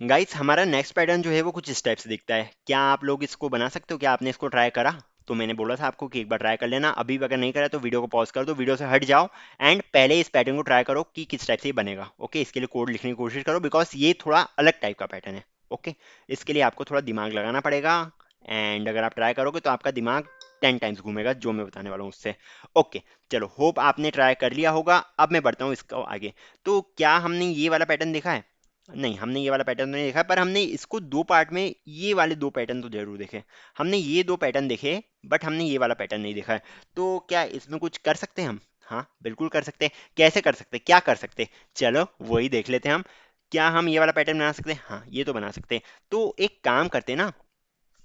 Guys हमारा next pattern जो है वो कुछ इस टाइप से दिखता है। क्या आप लोग इसको बना सकते हो? क्या आपने इसको ट्राई करा? तो मैंने बोला था आपको कि एक बार ट्राई कर लेना। अभी अगर नहीं करा तो वीडियो को पॉज कर दो, वीडियो से हट जाओ एंड पहले इस पैटर्न को ट्राई करो कि किस टाइप से ये बनेगा। ओके, इसके लिए कोड लिखने की कोशिश करो बिकॉज ये थोड़ा अलग टाइप का पैटर्न है। ओके, इसके लिए आपको थोड़ा दिमाग लगाना पड़ेगा एंड अगर आप ट्राई करोगे तो आपका दिमाग 10 टाइम्स घूमेगा जो मैं बताने वाला हूँ उससे। ओके, चलो होप आपने ट्राई कर लिया होगा। अब मैं बढ़ता हूँ इसको आगे। तो क्या हमने ये वाला पैटर्न देखा है? नहीं, हमने ये वाला पैटर्न तो नहीं देखा, पर हमने इसको दो पार्ट में ये वाले दो पैटर्न तो जरूर देखे। हमने ये दो पैटर्न देखे बट हमने ये वाला पैटर्न नहीं देखा है। तो क्या इसमें कुछ कर सकते हैं हम? हाँ बिल्कुल कर सकते हैं। कैसे कर सकते हैं, क्या कर सकते हैं? चलो वही देख लेते हैं हम। क्या हम ये वाला पैटर्न बना सकते हैं? हाँ ये तो बना सकते हैं। तो एक काम करते हैं ना,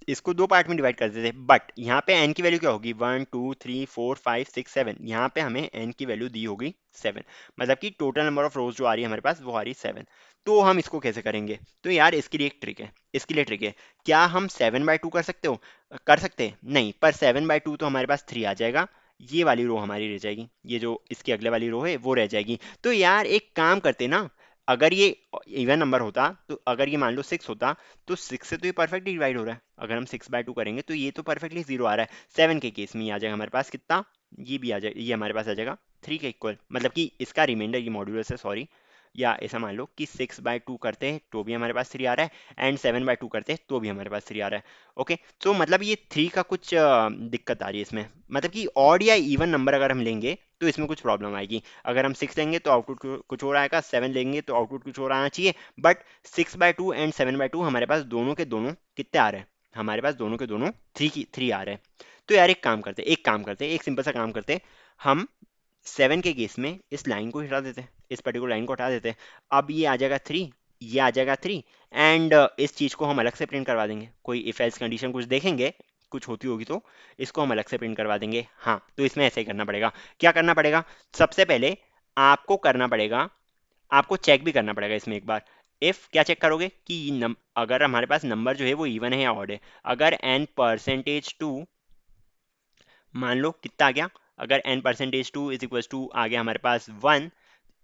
इसको दो पार्ट में डिवाइड कर देते हैं बट यहाँ पे n की वैल्यू क्या होगी? 1 2 3 4 5 6 7। यहाँ पे हमें n की वैल्यू दी होगी 7। मतलब कि टोटल नंबर ऑफ रोज जो आ रही है हमारे पास वो आ रही है 7। तो हम इसको कैसे करेंगे? तो यार इसके लिए एक ट्रिक है, इसके लिए ट्रिक है। क्या हम 7/2 कर सकते हो? कर सकते हैं नहीं, पर 7/2 तो हमारे पास 3 आ जाएगा। ये वाली रो हमारी रह जाएगी, ये जो इसके अगले वाली रो है वो रह जाएगी। तो यार एक काम करते ना, अगर ये इवन नंबर होता तो अगर ये मान लो 6 होता तो 6 से तो ये परफेक्टली डिवाइड हो रहा है। अगर हम 6/2 करेंगे तो ये तो परफेक्टली 0 आ रहा है। 7 के केस में ये आ जाएगा हमारे पास कितना? ये भी आ जाए, ये हमारे पास आ जाएगा 3 के इक्वल। मतलब कि इसका रिमाइंडर, ये मॉड्यूलस है सॉरी। या ऐसा मान लो कि 6/2 करते हैं तो भी हमारे पास 3 आ रहा है एंड 7/2 करते हैं तो भी हमारे पास 3 आ रहा है। ओके, तो मतलब ये 3 का कुछ दिक्कत आ रही है इसमें। मतलब कि ऑड या इवन नंबर अगर हम लेंगे तो इसमें कुछ प्रॉब्लम आएगी। अगर हम 6 लेंगे तो आउटपुट कुछ और आएगा, 7 लेंगे तो आउटपुट कुछ और आना चाहिए। बट 6/2 एंड 7/2 हमारे पास दोनों के दोनों कितने आ रहे हैं? हमारे पास दोनों के दोनों 3 आ रहे हैं। तो यार एक काम करते, एक सिंपल सा काम करते। हम 7 के केस में इस लाइन को हटा देते हैं, इस पर्टिकुलर लाइन को हटा देते हैं। अब ये आ जाएगा 3, ये आ जाएगा 3 एंड इस चीज को हम अलग से प्रिंट करवा देंगे। कोई इफ एल्स कंडीशन कुछ देखेंगे, कुछ होती होगी तो इसको हम अलग से प्रिंट करवा देंगे। हाँ तो इसमें ऐसे ही करना पड़ेगा। क्या करना पड़ेगा? सबसे पहले आपको करना पड़ेगा, आपको चेक भी करना पड़ेगा इसमें एक बार। इफ क्या चेक करोगे कि अगर हमारे पास नंबर जो है वो इवन है या ऑड है। अगर n%2 मान लो कितना आ गया, अगर n%2 इज इक्वल टू आ गया हमारे पास 1,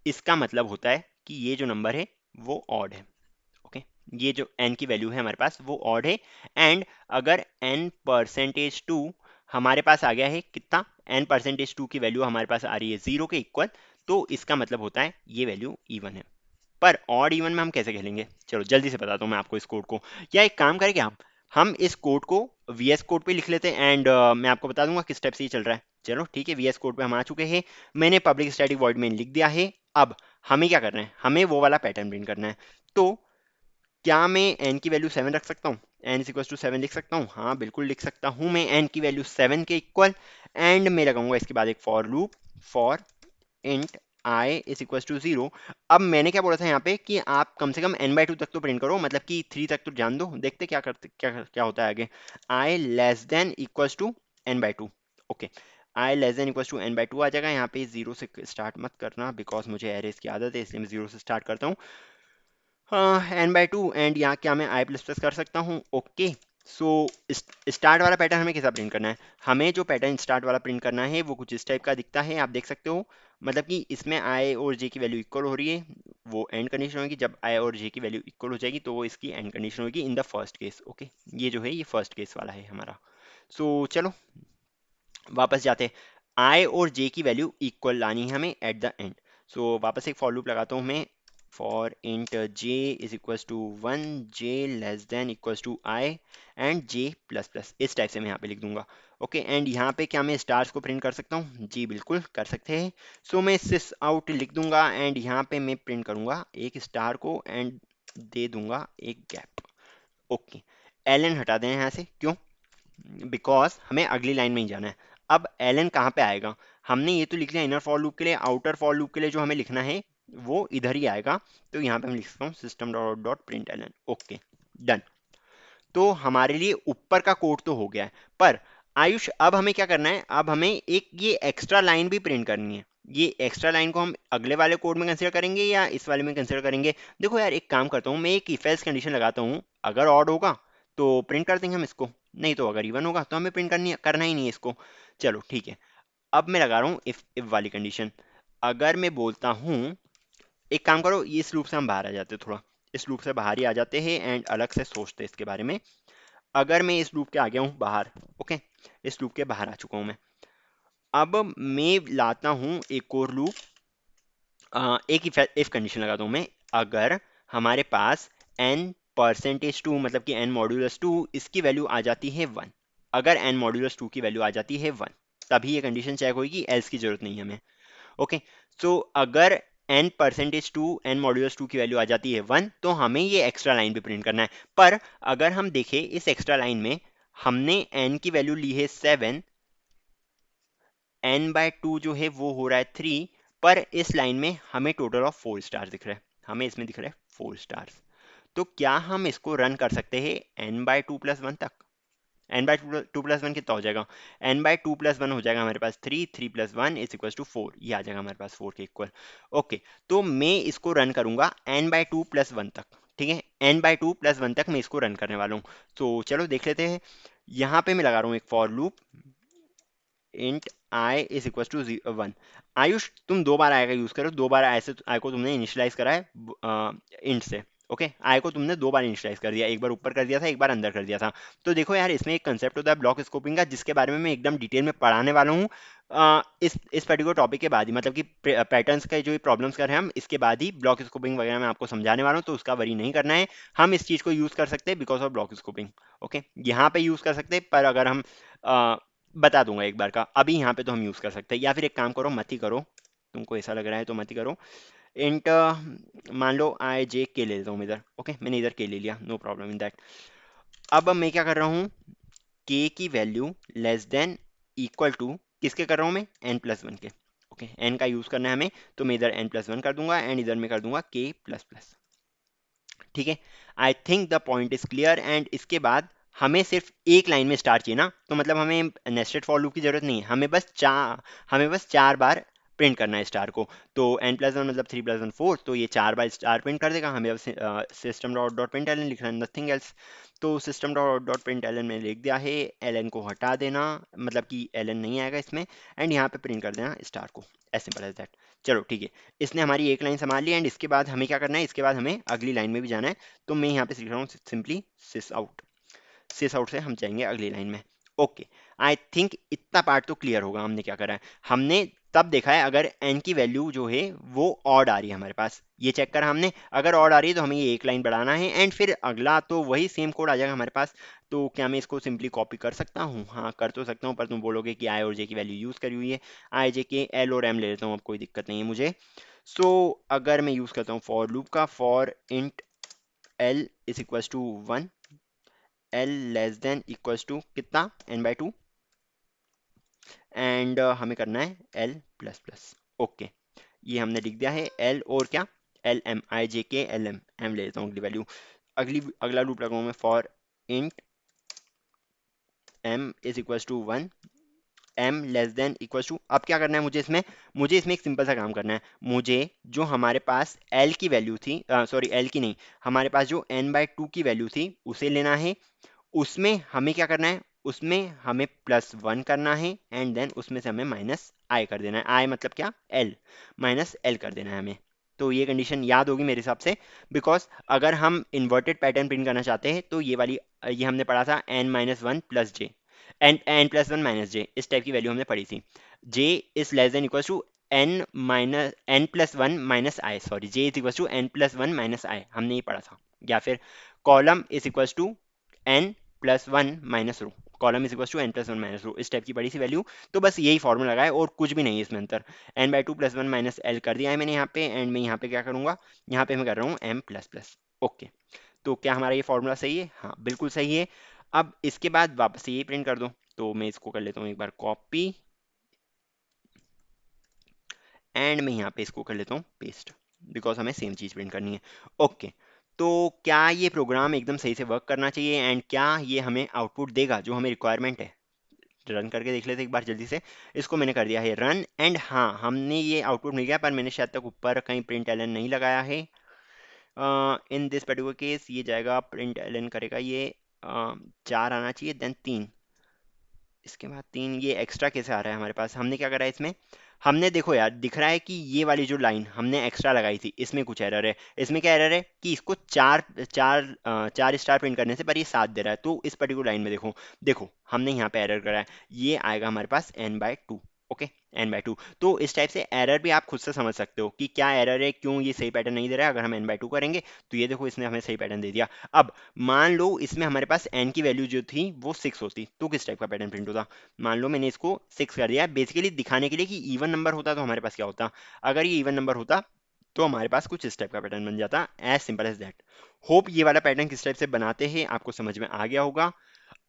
इसका मतलब होता है कि ये जो नंबर है वो ऑड है। ओके, ये जो n की वैल्यू है हमारे पास वो ऑड है। एंड अगर n%2 हमारे पास आ गया है कितना, n%2 की वैल्यू हमारे पास आ रही है 0 के इक्वल, तो इसका मतलब होता है ये वैल्यू इवन है। पर ऑड इवन में हम कैसे खेलेंगे? चलो जल्दी से बताता हूँ मैं आपको इस कोड को। या एक काम करें क्या, हम इस कोड को VS कोड पे लिख लेते हैं एंड मैं आपको बता दूंगा किस स्टेप से ये चल रहा है। चलो ठीक है, VS कोड पे हम आ चुके हैं। मैंने पब्लिक स्टैटिक वॉइड मेन लिख दिया है। अब हमें क्या करना है? हमें वो वाला पैटर्न प्रिंट करना है। तो क्या मैं n की वैल्यू 7 रख सकता हूँ? n इज इक्वल टू 7 लिख सकता हूँ? हाँ बिल्कुल लिख सकता हूँ मैं n की वैल्यू 7 के इक्वल। एंड मैं लगाऊंगा इसके बाद एक for loop, for int i is equal to 0। अब मैंने क्या बोला था यहाँ पे कि आप कम से कम n/2 तक तो प्रिंट करो, मतलब कि 3 तक तो जान दो, देखते क्या करते, क्या होता है आगे। i less than equals to n/2। Okay, i less than equals to n/2 आ जाएगा। यहाँ पे 0 से स्टार्ट मत करना बिकॉज मुझे एरेस की आदत है, इसलिए मैं 0 से स्टार्ट करता हूँ। हाँ n/2 एंड यहाँ क्या मैं i++ कर सकता हूँ। ओके, सो स्टार्ट वाला पैटर्न हमें कैसा प्रिंट करना है? हमें जो पैटर्न स्टार्ट वाला प्रिंट करना है वो कुछ इस टाइप का दिखता है, आप देख सकते हो। मतलब कि इसमें i और j की वैल्यू इक्वल हो रही है, वो एंड कंडीशन होगी। जब i और j की वैल्यू इक्वल हो जाएगी तो वो इसकी एंड कंडीशन होगी in the first case. Okay, ये जो है ये फर्स्ट केस वाला है हमारा। सो चलो वापस जाते, i और j की वैल्यू इक्वल लानी है हमें एट द एंड। सो वापस एक फॉर लूप लगाता हूँ मैं, for int j is equals to 1, j less than equals to i and j++। इस टाइप से मैं यहाँ पे लिख दूंगा। ओके, एंड यहाँ पे क्या मैं स्टार्स को प्रिंट कर सकता हूँ? जी बिल्कुल कर सकते हैं। सो मैं सिस आउट लिख दूंगा एंड यहाँ पे मैं प्रिंट करूंगा एक स्टार को एंड दे दूंगा एक गैप। ओके, ln हटा दें यहाँ से, क्यों? बिकॉज हमें अगली लाइन में ही जाना है। अब एलन कहाँ पे आएगा? हमने ये तो लिख लिया इनर फॉर लूप के लिए, आउटर फॉर लूप के लिए जो हमें लिखना है वो इधर ही आएगा। तो यहाँ पे मैं लिख सकता हूँ system dot dot print Elon. Okay done. तो हमारे लिए ऊपर का कोड तो हो गया है, पर आयुष अब हमें क्या करना है? अब हमें एक ये एक्स्ट्रा लाइन भी प्रिंट करनी है। ये एक्स्ट्रा लाइन को हम अगले वाले कोड में कंसिडर करेंगे या इस वाले में कंसिडर करेंगे? देखो यार एक काम करता हूँ, मैं एक इफ एल्स कंडीशन लगाता हूँ। अगर ऑड होगा तो प्रिंट कर देंगे हम इसको, नहीं तो अगर इवन होगा तो हमें प्रिंट करना ही नहीं है इसको। चलो ठीक है, अब मैं लगा रहा हूँ इफ वाली कंडीशन। अगर मैं बोलता हूँ, एक काम करो इस लूप से हम बाहर आ जाते हैं थोड़ा, इस लूप से बाहर ही आ जाते हैं एंड अलग से सोचते हैं इसके बारे में। अगर मैं इस लूप के आ गया हूँ बाहर, ओके, इस लूप के बाहर आ चुका हूँ मैं। अब मैं लाता हूँ एक और लूप, एक इफ कंडीशन लगाता हूँ मैं। अगर हमारे पास n परसेंटेज टू मतलब कि n मॉड्यूलस टू इसकी वैल्यू आ जाती है 1, अगर n मॉड्यूलस टू की वैल्यू आ जाती है 1, तभी ये कंडीशन चेक होगी, एल्स की जरूरत नहीं है हमें। ओके, सो अगर n percentage two n modulus two की वैल्यू आ जाती है 1, तो हमें ये एक्स्ट्रा लाइन भी प्रिंट करना है। पर अगर हम देखें इस एक्स्ट्रा लाइन में हमने n की वैल्यू ली है 7, n/2 जो है वो हो रहा है 3, पर इस लाइन में हमें टोटल ऑफ 4 स्टार दिख रहा है, हमें इसमें दिख रहा है 4 स्टार्स। तो क्या हम इसको रन कर सकते हैं n/2+1 तक? n/2+1 कितना हो जाएगा? n/2+1 हो जाएगा हमारे पास 3, 3+1 = 4, ये आ जाएगा हमारे पास 4 के इक्वल। ओके, तो मैं इसको रन करूंगा n/2+1 तक, ठीक है, n/2+1 तक मैं इसको रन करने वाला हूँ। तो चलो देख लेते हैं। यहाँ पे मैं लगा रहा हूँ एक for loop, int i = 1। Ayush, तुम दो बार आई का यूज करो, दो बार आई से आई को तुमने इनिशियलाइज करा है इंट से। ओके, आई को तुमने दो बार इनिशियलाइज कर दिया, एक बार ऊपर कर दिया था, एक बार अंदर कर दिया था। तो देखो यार, इसमें एक कंसेप्ट होता है ब्लॉक स्कोपिंग का, जिसके बारे में मैं एकदम डिटेल में पढ़ाने वाला हूँ इस पर्टिकुलर टॉपिक के बाद ही, मतलब कि पैटर्न्स का जो प्रॉब्लम्स कर रहे हैं हम, इसके बाद ही ब्लॉक स्कोपिंग वगैरह मैं आपको समझाने वाला हूँ, तो उसका वरी नहीं करना है। हम इस चीज़ को यूज़ कर सकते हैं because of block scoping. Okay, यहाँ पे यूज़ कर सकते हैं, पर अगर हम बता दूंगा एक बार का, अभी यहाँ पे तो हम यूज कर सकते हैं। या फिर एक काम करो, मत ही करो, तुमको ऐसा लग रहा है तो मत ही करो। इंट मान लो i j k ले लेता हूँ इधर। ओके, मैंने इधर k ले लिया, नो प्रॉब्लम इन दैट। अब मैं क्या कर रहा हूँ, k की value less than equal to किसके कर रहा हूँ मैं, n+1 के। ओके, n का यूज करना है हमें, तो मैं इधर n+1 कर दूंगा एंड इधर मैं कर दूंगा k++। ठीक है, I think the point is clear. And इसके बाद हमें सिर्फ एक लाइन में स्टार चाहिए ना, तो मतलब हमें नेस्टेड फॉर लूप की जरूरत नहीं है, हमें बस 4 बार प्रिंट करना है स्टार को। तो n+1 मतलब 3+1 4, तो ये 4 बार स्टार प्रिंट कर देगा। हमें अब system dot dot print ln लिखना है, नथिंग एल्स। तो system dot dot print ln में लिख दिया है, एलन को हटा देना, मतलब कि एलन नहीं आएगा इसमें, एंड यहाँ पे प्रिंट कर देना स्टार को, एज सिंपल एज दैट। चलो ठीक है, इसने हमारी एक लाइन संभाल ली। एंड इसके बाद हमें क्या करना है, इसके बाद हमें अगली लाइन में भी जाना है। तो मैं यहाँ पे लिख रहा हूँ सिंपली सिस आउट से हम जाएंगे अगली लाइन में। ओके, आई थिंक इतना पार्ट तो क्लियर होगा। हमने क्या करा है, हमने तब देखा है अगर n की वैल्यू जो है वो ऑड आ रही है हमारे पास, ये चेक करा हमने। अगर ऑड आ रही है तो हमें ये एक लाइन बढ़ाना है, एंड फिर अगला तो वही सेम कोड आ जाएगा हमारे पास। तो क्या मैं इसको सिंपली कॉपी कर सकता हूँ? हाँ, कर तो सकता हूँ, पर तुम बोलोगे कि i और j की वैल्यू यूज करी हुई है। i j के l और m ले लेता हूँ, अब कोई दिक्कत नहीं है मुझे। सो अगर मैं यूज करता हूँ फॉर लूप का, for int l = 1, l less than equals to कितना, n/2, एंड हमें करना है l++। ओके, ये हमने लिख दिया है l और क्या, lm, i j k lm, m ले लेता हूँ अगली वैल्यू। अगला लूप लगाऊँ मैं, for int m = 1, m less than equals to. अब क्या करना है मुझे इसमें एक सिंपल सा काम करना है। मुझे जो हमारे पास l की वैल्यू थी, सॉरी l की नहीं, हमारे पास जो n/2 की वैल्यू थी उसे लेना है। उसमें हमें क्या करना है, उसमें हमें +1 करना है, एंड देन उसमें से हमें माइनस आई कर देना है। आई मतलब क्या, एल, माइनस एल कर देना है हमें। तो ये कंडीशन याद होगी मेरे हिसाब से, बिकॉज अगर हम इन्वर्टेड पैटर्न प्रिंट करना चाहते हैं तो ये हमने पढ़ा था n-1 + j, n+1 - j, इस टाइप की वैल्यू हमने पढ़ी थी। j is less than equal to n+1 - i, sorry, j = n+1 - i, हमने ये पढ़ा था। या फिर column is equal to n+1 - row, column is equal to n+1 - row, इस टाइप की बड़ी सी वैल्यू। तो बस यही फॉर्मूला लगा है और कुछ भी नहीं है इसमें अंतर। n/2 + 1 - l कर दिया है मैंने यहाँ पे, एंड मैं यहाँ पे क्या करूँगा, यहाँ पे मैं कर रहा हूँ m++। ओके, तो क्या हमारा ये फॉर्मूला सही है? हाँ, बिल्कुल सही है। अब इसके बाद वापस से यही प्रिंट कर दो। तो मैं इसको कर लेता हूँ एक बार कॉपी, एंड मैं यहाँ पे इसको कर लेता हूँ पेस्ट, बिकॉज हमें सेम चीज़ प्रिंट करनी है। ओके, तो क्या ये प्रोग्राम एकदम सही से वर्क करना चाहिए, एंड क्या ये हमें आउटपुट देगा जो हमें रिक्वायरमेंट है? रन करके देख लेते एक बार जल्दी से। इसको मैंने कर दिया है रन, एंड हाँ, हमने ये आउटपुट मिल गया, पर मैंने शायद तक ऊपर कहीं प्रिंट एलन नहीं लगाया है। इन दिस पर्टिकुलर केस ये जाएगा, प्रिंट एलन करेगा ये 4 आना चाहिए, देन 3, इसके बाद 3 ये एक्स्ट्रा कैसे आ रहा है हमारे पास? हमने क्या करा है इसमें? हमने देखो यार दिख रहा है कि ये वाली जो लाइन हमने एक्स्ट्रा लगाई थी इसमें कुछ एरर है। इसमें क्या एरर है कि इसको चार स्टार प्रिंट करने से पर ये 7 दे रहा है। तो इस पर्टिकुलर लाइन में देखो, देखो हमने यहाँ पे एरर करा है। ये आएगा हमारे पास n/2। Okay, n/2। तो इस टाइप से एरर भी आप खुद से समझ सकते हो कि क्या एरर है, क्यों ये सही पैटर्न नहीं दे रहा है। अगर हम n/2 करेंगे तो ये देखो इसने हमें सही पैटर्न दे दिया। अब मान लो इसमें हमारे पास n की वैल्यू जो थी वो 6 होती तो किस टाइप का पैटर्न प्रिंट होता? मान लो मैंने इसको 6 कर दिया बेसिकली दिखाने के लिए कि इवन नंबर होता तो हमारे पास क्या होता। अगर ये इवन नंबर होता तो हमारे पास कुछ इस टाइप का पैटर्न बन जाता। As simple as that. Hope ये वाला पैटर्न किस टाइप से बनाते हैं आपको समझ में आ गया होगा।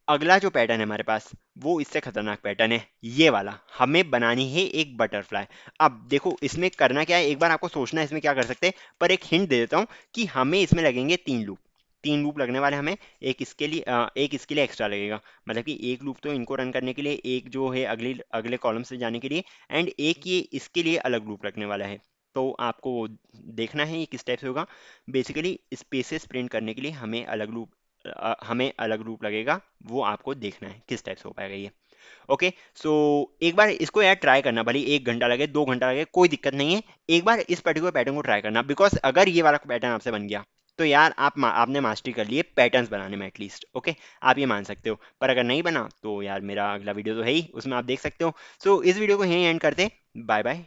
अगला जो पैटर्न है हमारे पास वो इससे खतरनाक पैटर्न है, ये वाला। हमें बनानी है एक बटरफ्लाई। अब देखो इसमें करना क्या है, एक बार आपको सोचना है इसमें क्या कर सकते हैं, पर एक हिंट दे देता हूँ कि हमें इसमें लगेंगे 3 लूप। 3 लूप लगने वाले हमें। एक इसके लिए एक्स्ट्रा लगेगा। मतलब कि एक लूप तो इनको रन करने के लिए, एक जो है अगले कॉलम से जाने के लिए, एंड एक ये इसके लिए अलग लूप लगने वाला है। तो आपको देखना है ये किस टाइप से होगा। बेसिकली स्पेसेस प्रिंट करने के लिए हमें अलग रूप लगेगा। वो आपको देखना है किस टाइप से हो पाएगा ये। ओके, सो एक बार इसको यार ट्राई करना, भले 1 घंटा लगे 2 घंटा लगे कोई दिक्कत नहीं है। एक बार इस पर्टिकुलर पैटर्न को ट्राई करना, बिकॉज अगर ये वाला पैटर्न आपसे बन गया तो यार आपने मास्टरी कर ली है पैटर्न्स बनाने में एटलीस्ट। ओके, आप ये मान सकते हो। पर अगर नहीं बना तो यार मेरा अगला वीडियो तो है ही, उसमें आप देख सकते हो। सो इस वीडियो को यहीं एंड करते। Bye bye.